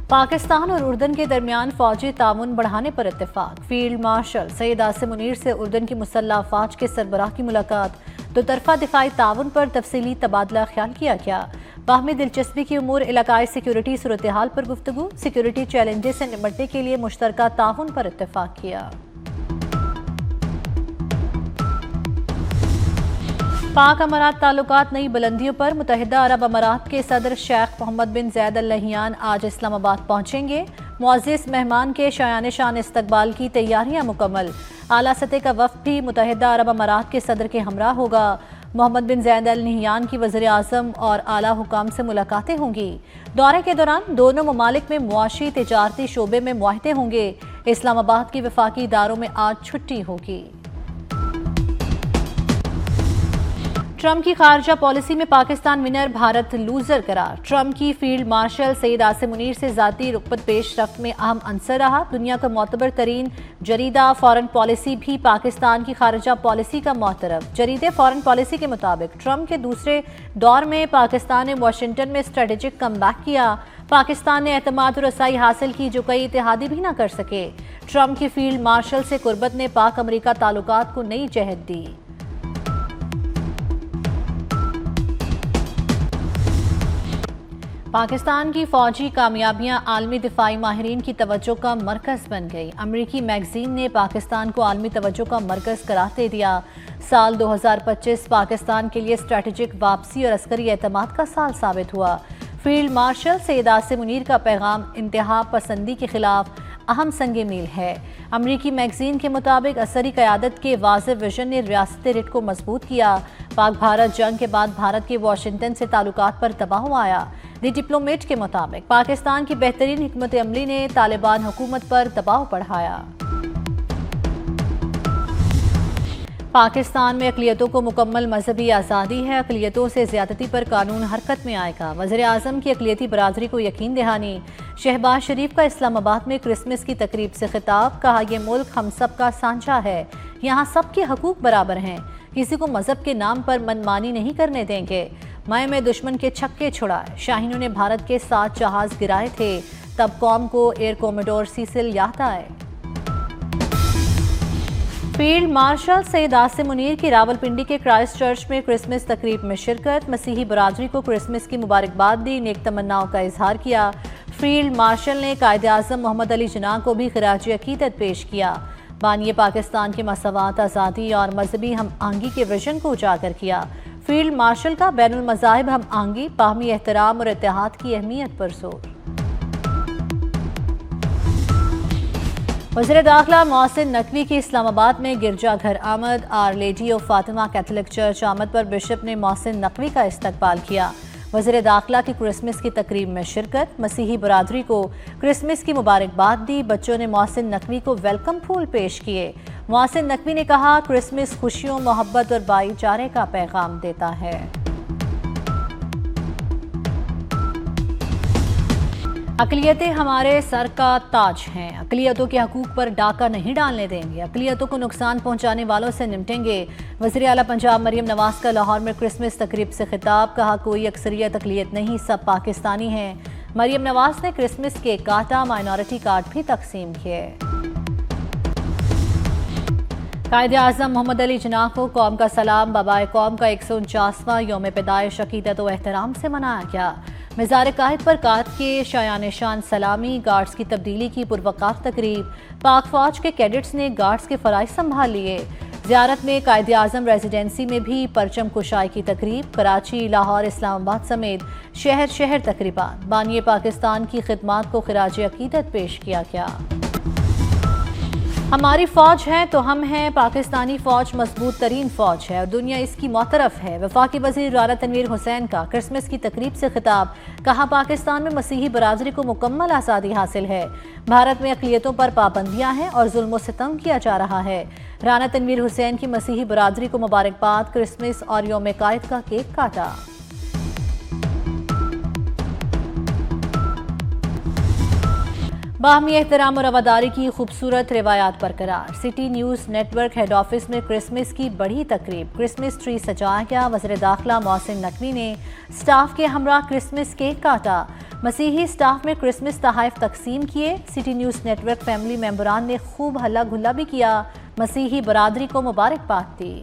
پاکستان اور اردن کے درمیان فوجی تعاون بڑھانے پر اتفاق۔ فیلڈ مارشل سید عاصم منیر سے اردن کی مسلح افواج کے سربراہ کی ملاقات۔ دو طرفہ دفاعی تعاون پر تفصیلی تبادلہ خیال کیا گیا۔ باہمی دلچسپی کی امور علاقائی سیکیورٹی صورتحال پر گفتگو۔ سیکیورٹی چیلنجز سے نمٹنے کے لیے مشترکہ تعاون پر اتفاق کیا۔ پاک امارات تعلقات نئی بلندیوں پر۔ متحدہ عرب امارات کے صدر شیخ محمد بن زید ال نہیان آج اسلام آباد پہنچیں گے۔ معزز مہمان کے شایان شان استقبال کی تیاریاں مکمل۔ اعلیٰ سطح کا وفد بھی متحدہ عرب امارات کے صدر کے ہمراہ ہوگا۔ محمد بن زید ال نہیان کی وزیر اعظم اور اعلیٰ حکام سے ملاقاتیں ہوں گی۔ دورے کے دوران دونوں ممالک میں معاشی تجارتی شعبے میں معاہدے ہوں گے۔ اسلام آباد کی وفاقی اداروں میں آج چھٹی ہوگی۔ ٹرمپ کی خارجہ پالیسی میں پاکستان ونر بھارت لوزر قرار۔ ٹرمپ کی فیلڈ مارشل سید عاصم منیر سے ذاتی رغبت پیش رفت میں اہم عنصر رہا۔ دنیا کا معتبر ترین جریدہ فارن پالیسی بھی پاکستان کی خارجہ پالیسی کا معترف۔ جریدے فارن پالیسی کے مطابق ٹرمپ کے دوسرے دور میں پاکستان نے واشنگٹن میں اسٹریٹجک کم بیک کیا۔ پاکستان نے اعتماد و رسائی حاصل کی جو کئی اتحادی بھی نہ کر سکے۔ ٹرمپ کی فیلڈ مارشل سے قربت نے پاک امریکہ تعلقات کو نئی جہت دی۔ پاکستان کی فوجی کامیابیاں عالمی دفاعی ماہرین کی توجہ کا مرکز بن گئی۔ امریکی میگزین نے پاکستان کو عالمی توجہ کا مرکز قرار دے دیا۔ سال 2025 پاکستان کے لیے اسٹریٹجک واپسی اور عسکری اعتماد کا سال ثابت ہوا۔ فیلڈ مارشل سید عاصم منیر کا پیغام انتہا پسندی کے خلاف اہم سنگ میل ہے۔ امریکی میگزین کے مطابق عسکری قیادت کے واضح ویژن نے ریاست رٹ کو مضبوط کیا۔ پاک بھارت جنگ کے بعد بھارت کے واشنگٹن سے تعلقات پر دباؤ آیا۔ دی ڈپلومیٹ کے مطابق پاکستان کی بہترین حکمت عملی نے طالبان حکومت پر دباؤ بڑھایا۔ پاکستان میں اقلیتوں کو مکمل مذہبی آزادی ہے۔ اقلیتوں سے زیادتی پر قانون حرکت میں آئے گا۔ وزیر اعظم کی اقلیتی برادری کو یقین دہانی۔ شہباز شریف کا اسلام آباد میں کرسمس کی تقریب سے خطاب۔ کہا یہ ملک ہم سب کا سانجھا ہے۔ یہاں سب کے حقوق برابر ہیں۔ کسی کو مذہب کے نام پر منمانی نہیں کرنے دیں گے۔ مئی میں دشمن کے چھکے چھڑائے۔ شاہینوں نے بھارت کے 7 جہاز گرائے تھے۔ تب قوم کو ایئر کوموڈور سیسل یاد آئے۔ فیلڈ مارشل سید عاصم منیر کی راولپنڈی کے کرائسٹ چرچ میں کرسمس تقریب میں شرکت۔ مسیحی برادری کو کرسمس کی مبارکباد دی۔ نیک تمناؤں کا اظہار کیا۔ فیلڈ مارشل نے قائد اعظم محمد علی جناح کو بھی خراج عقیدت پیش کیا۔ بانی پاکستان کے مساوات، آزادی اور مذہبی ہم آہنگی کے ویژن کو اجاگر کیا۔ فیلڈ مارشل کا بین المذاہب ہم آہنگی، باہمی احترام اور اتحاد کی اہمیت پر زور۔ وزیر داخلہ محسن نقوی کی اسلام آباد میں گرجا گھر آمد۔ Our lady of Fatima Catholic church آمد پر بشپ نے محسن نقوی کا استقبال کیا۔ وزیر داخلہ کی کرسمس کی تقریب میں شرکت۔ مسیحی برادری کو کرسمس کی مبارکباد دی۔ بچوں نے محسن نقوی کو ویلکم پھول پیش کیے۔ محسن نقوی نے کہا کرسمس خوشیوں، محبت اور بھائی چارے کا پیغام دیتا ہے۔ اقلیتیں ہمارے سر کا تاج ہیں۔ اقلیتوں کے حقوق پر ڈاکہ نہیں ڈالنے دیں گے۔ اقلیتوں کو نقصان پہنچانے والوں سے نمٹیں گے۔ وزیر اعلیٰ پنجاب مریم نواز کا لاہور میں کرسمس تقریب سے خطاب۔ کہا کوئی اکثریت اقلیت نہیں، سب پاکستانی ہیں۔ مریم نواز نے کرسمس کیک کاٹا، مائنورٹی کارڈ بھی تقسیم کیے۔ قائد اعظم محمد علی جناح کو قوم کا سلام۔ بابائے قوم کا 149واں یوم پیدائش عقیدت و احترام سے منایا گیا۔ مزار قائد پر قائد کے شایان شان سلامی، گارڈز کی تبدیلی کی پروقار تقریب۔ پاک فوج کے کیڈٹس نے گارڈز کے فرائض سنبھال لیے۔ زیارت میں قائد اعظم ریزیڈنسی میں بھی پرچم کشائی کی تقریب۔ کراچی، لاہور، اسلام آباد سمیت شہر شہر تقریبات۔ بانی پاکستان کی خدمات کو خراج عقیدت پیش کیا گیا۔ ہماری فوج ہے تو ہم ہیں۔ پاکستانی فوج مضبوط ترین فوج ہے اور دنیا اس کی معترف ہے۔ وفاقی وزیر رانا تنویر حسین کا کرسمس کی تقریب سے خطاب۔ کہا پاکستان میں مسیحی برادری کو مکمل آزادی حاصل ہے۔ بھارت میں اقلیتوں پر پابندیاں ہیں اور ظلم و ستم کیا جا رہا ہے۔ رانا تنویر حسین کی مسیحی برادری کو مبارکباد۔ کرسمس اور یوم قائد کا کیک کاٹا۔ باہمی احترام اور رواداری کی خوبصورت روایات برقرار۔ City news net work head office میں کرسمس کی بڑی تقریب۔ کرسمس ٹری سجایا گیا۔ وزیر داخلہ محسن نقوی نے سٹاف کے ہمراہ کرسمس کیک کاٹا۔ مسیحی سٹاف میں کرسمس تحائف تقسیم کیے۔ سٹی نیوز نیٹ ورک فیملی ممبران نے خوب ہلا گلا بھی کیا، مسیحی برادری کو مبارکباد دی۔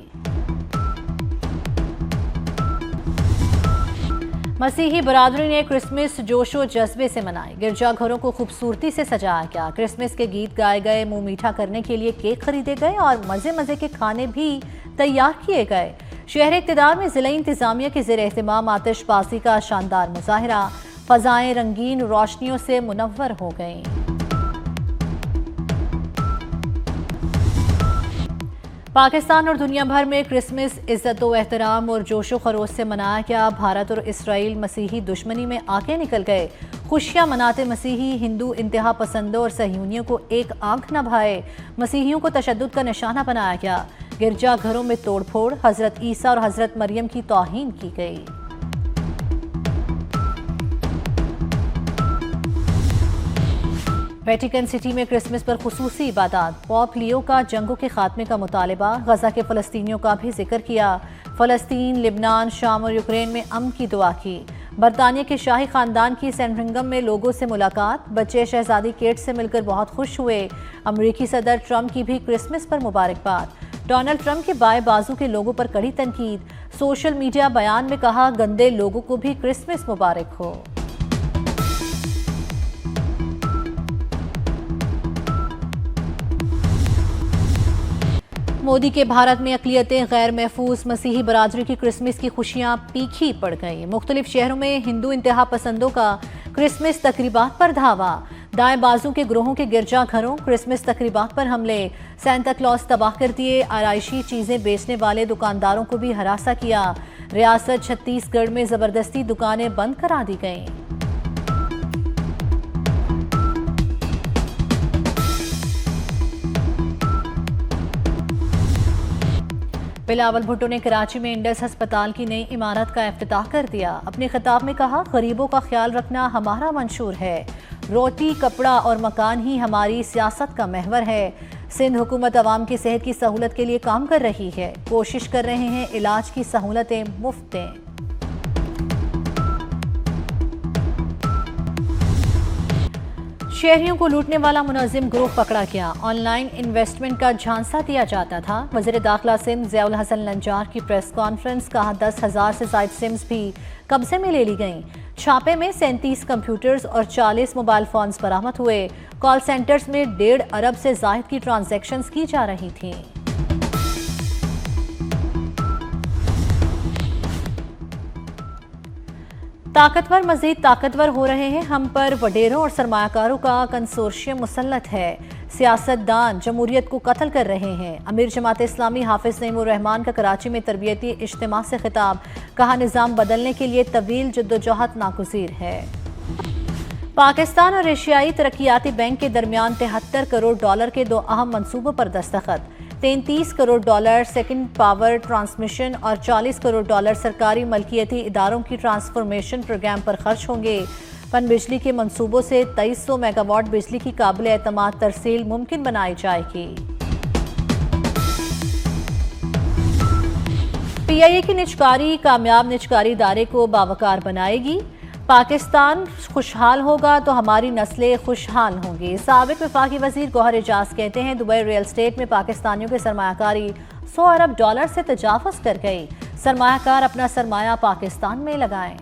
مسیحی برادری نے کرسمس جوش و جذبے سے منائی، گرجا گھروں کو خوبصورتی سے سجایا گیا، کرسمس کے گیت گائے گئے، منہ میٹھا کرنے کے لیے کیک خریدے گئے اور مزے مزے کے کھانے بھی تیار کیے گئے۔ شہر اقتدار میں ضلعی انتظامیہ کے زیر اہتمام آتش بازی کا شاندار مظاہرہ، فضائیں رنگین روشنیوں سے منور ہو گئیں۔ پاکستان اور دنیا بھر میں کرسمس عزت و احترام اور جوش و خروش سے منایا گیا۔ بھارت اور اسرائیل مسیحی دشمنی میں آگے نکل گئے، خوشیاں مناتے مسیحی ہندو انتہا پسندوں اور صہیونیوں کو ایک آنکھ نہ بھائے، مسیحیوں کو تشدد کا نشانہ بنایا گیا، گرجا گھروں میں توڑ پھوڑ، حضرت عیسیٰ اور حضرت مریم کی توہین کی گئی۔ ویٹیکن سٹی میں کرسمس پر خصوصی عبادات، پوپ لیو کا جنگوں کے خاتمے کا مطالبہ، غزہ کے فلسطینیوں کا بھی ذکر کیا، فلسطین، لبنان، شام اور یوکرین میں امن کی دعا کی۔ برطانیہ کے شاہی خاندان کی سینٹرنگم میں لوگوں سے ملاقات، بچے شہزادی کیٹ سے مل کر بہت خوش ہوئے۔ امریکی صدر ٹرمپ کی بھی کرسمس پر مبارکباد، ڈونلڈ ٹرمپ کے بائیں بازو کے لوگوں پر کڑی تنقید، سوشل میڈیا بیان میں کہا گندے لوگوں کو بھی کرسمس مبارک ہو۔ مودی کے بھارت میں اقلیتیں غیر محفوظ، مسیحی برادری کی کرسمس کی خوشیاں پیچھے پڑ گئیں۔ مختلف شہروں میں ہندو انتہا پسندوں کا کرسمس تقریبات پر دھاوا، دائیں بازو کے گروہوں کے گرجا گھروں، کرسمس تقریبات پر حملے، سینتا کلاس تباہ کر دیے، آرائشی چیزیں بیچنے والے دکانداروں کو بھی ہراساں کیا۔ ریاست چھتیس گڑھ میں زبردستی دکانیں بند کرا دی گئیں۔ بلاول بھٹو نے کراچی میں انڈس ہسپتال کی نئی عمارت کا افتتاح کر دیا۔ اپنے خطاب میں کہا غریبوں کا خیال رکھنا ہمارا منشور ہے، روٹی، کپڑا اور مکان ہی ہماری سیاست کا محور ہے۔ سندھ حکومت عوام کی صحت کی سہولت کے لیے کام کر رہی ہے، کوشش کر رہے ہیں علاج کی سہولتیں مفت دیں۔ شہریوں کو لوٹنے والا منظم گروہ پکڑا گیا، آن لائن انویسٹمنٹ کا جھانسا دیا جاتا تھا۔ وزیر داخلہ سندھ ضیاء الحسن لنجار کی پریس کانفرنس، کہا 10,000 سے زائد سمز بھی قبضے میں لے لی گئیں۔ چھاپے میں 37 کمپیوٹرز اور 40 موبائل فونز برآمد ہوئے۔ کال سینٹرز میں 1.5 ارب سے زائد کی ٹرانزیکشنز کی جا رہی تھیں۔ طاقتور مزید طاقتور ہو رہے ہیں، ہم پر وڈیروں اور سرمایہ کاروں کا کنسورشیم مسلط ہے، سیاست دان جمہوریت کو قتل کر رہے ہیں۔ امیر جماعت اسلامی حافظ نعیم الرحمان کا کراچی میں تربیتی اجتماع سے خطاب، کہا نظام بدلنے کے لیے طویل جدوجہد ناگزیر ہے۔ پاکستان اور ایشیائی ترقیاتی بینک کے درمیان $73 کروڑ کے 2 اہم منصوبوں پر دستخط، $33 کروڑ سیکنڈ پاور ٹرانسمیشن اور $40 کروڑ سرکاری ملکیتی اداروں کی ٹرانسفارمیشن پروگرام پر خرچ ہوں گے۔ پن بجلی کے منصوبوں سے 2300 میگا واٹ بجلی کی قابل اعتماد ترسیل ممکن بنائی جائے گی۔ پی آئی اے کی نجکاری کامیاب نجکاری ادارے کو باوقار بنائے گی۔ پاکستان خوشحال ہوگا تو ہماری نسلیں خوشحال ہوں گی۔ سابق وفاقی وزیر گوہر اعجاز کہتے ہیں دبئی ریل اسٹیٹ میں پاکستانیوں کے سرمایہ کاری $100 ارب سے تجاوز کر گئی، سرمایہ کار اپنا سرمایہ پاکستان میں لگائیں۔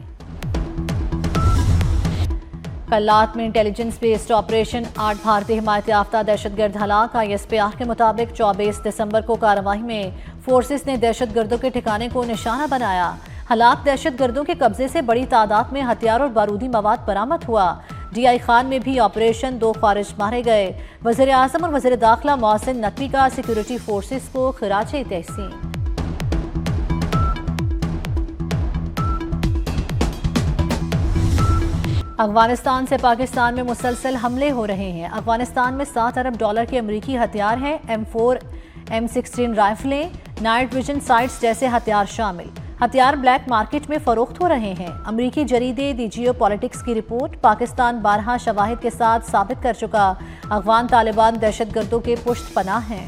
کلات میں انٹیلیجنس بیسڈ آپریشن، 8 بھارتی حمایت یافتہ دہشت گرد ہلاک۔ ISPR کے مطابق 24 دسمبر کو کارروائی میں فورسز نے دہشت گردوں کے ٹھکانے کو نشانہ بنایا۔ ہلاک دہشت گردوں کے قبضے سے بڑی تعداد میں ہتھیار اور بارودی مواد برآمد ہوا۔ DI خان میں بھی آپریشن، 2 خارج مارے گئے۔ وزیر اعظم اور وزیر داخلہ محسن نقوی کا سیکورٹی فورسز کو خراج تحسین۔ افغانستان سے پاکستان میں مسلسل حملے ہو رہے ہیں۔ افغانستان میں $7 ارب کے امریکی ہتھیار ہیں، M4 M16 رائفلیں، night vision sites جیسے ہتھیار شامل۔ ہتھیار بلیک مارکیٹ میں فروخت ہو رہے ہیں۔ امریکی جریدے دی جیو پالیٹکس کی رپورٹ، پاکستان بارہا شواہد کے ساتھ ثابت کر چکا افغان طالبان دہشت گردوں کے پشت پناہ ہیں۔